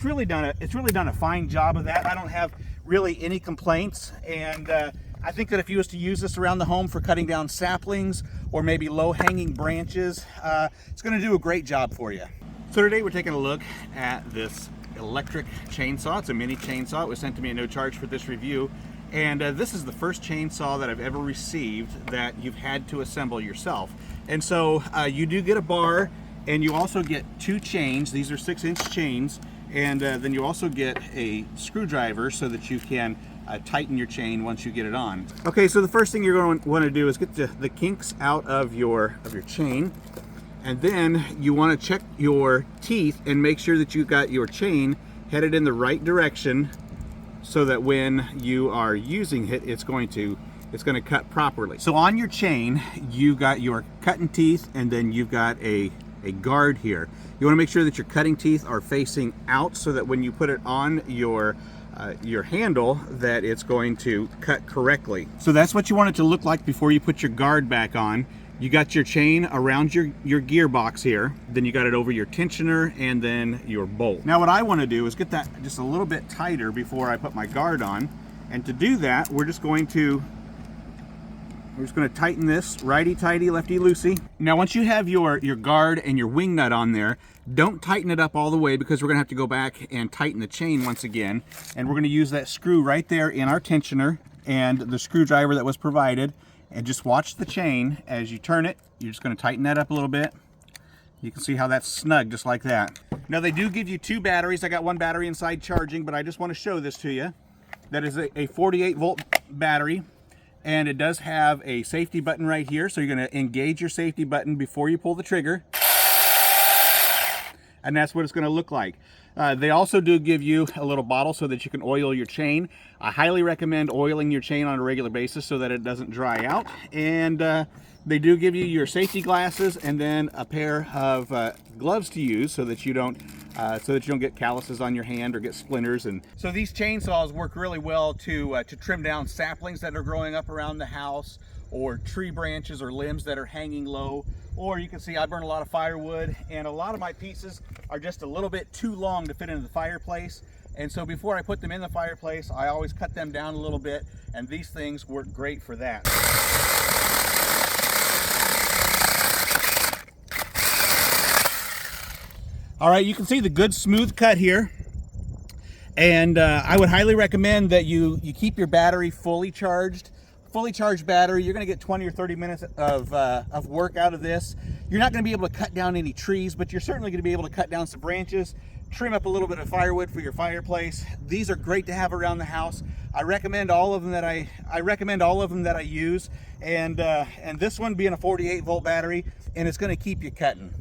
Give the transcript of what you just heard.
it's really done a fine job of that. I don't have really any complaints, and I think that if you was to use this around the home for cutting down saplings or maybe low-hanging branches, it's going to do a great job for you. So today we're taking a look at this electric chainsaw. It's a mini chainsaw. It was sent to me at no charge for this review, and this is the first chainsaw that I've ever received that you've had to assemble yourself. And so you do get a bar, and you also get 2 chains. These are 6-inch chains, and then you also get a screwdriver so that you can tighten your chain once you get it on. Okay, so the first thing you're going to want to do is get the kinks out of your chain, and then you want to check your teeth and make sure that you got your chain headed in the right direction so that when you are using it, it's going to cut properly. So on your chain, you got your cutting teeth, and then you've got a guard here. You want to make sure that your cutting teeth are facing out so that when you put it on your handle, that it's going to cut correctly. So that's what you want it to look like before you put your guard back on. You got your chain around your gearbox here, then you got it over your tensioner and then your bolt. Now what I want to do is get that just a little bit tighter before I put my guard on, and to do that we're just going to tighten this righty-tighty, lefty-loosey. Now once you have your guard and your wing nut on there, don't tighten it up all the way, because we're going to have to go back and tighten the chain once again, and we're going to use that screw right there in our tensioner and the screwdriver that was provided. And just watch the chain as you turn it. You're just going to tighten that up a little bit. You can see how that's snug, just like that. Now they do give you 2 batteries. I got 1 battery inside charging, but I just want to show this to you. That is a 48-volt battery, and it does have a safety button right here. So you're going to engage your safety button before you pull the trigger, and that's what it's going to look like. They also do give you a little bottle so that you can oil your chain. I highly recommend oiling your chain on a regular basis so that it doesn't dry out. And they do give you your safety glasses and then a pair of gloves to use so that you don't get calluses on your hand or get splinters. And so these chainsaws work really well to trim down saplings that are growing up around the house, or tree branches or limbs that are hanging low. Or you can see I burn a lot of firewood, and a lot of my pieces are just a little bit too long to fit into the fireplace. And so before I put them in the fireplace, I always cut them down a little bit, and these things work great for that. All right, you can see the good smooth cut here. And I would highly recommend that you keep your battery fully charged. Fully charged battery, you're going to get 20 or 30 minutes of work out of this. You're not going to be able to cut down any trees, but you're certainly going to be able to cut down some branches, trim up a little bit of firewood for your fireplace. These are great to have around the house. I recommend all of them that I use, and this one being a 48-volt battery, and it's going to keep you cutting.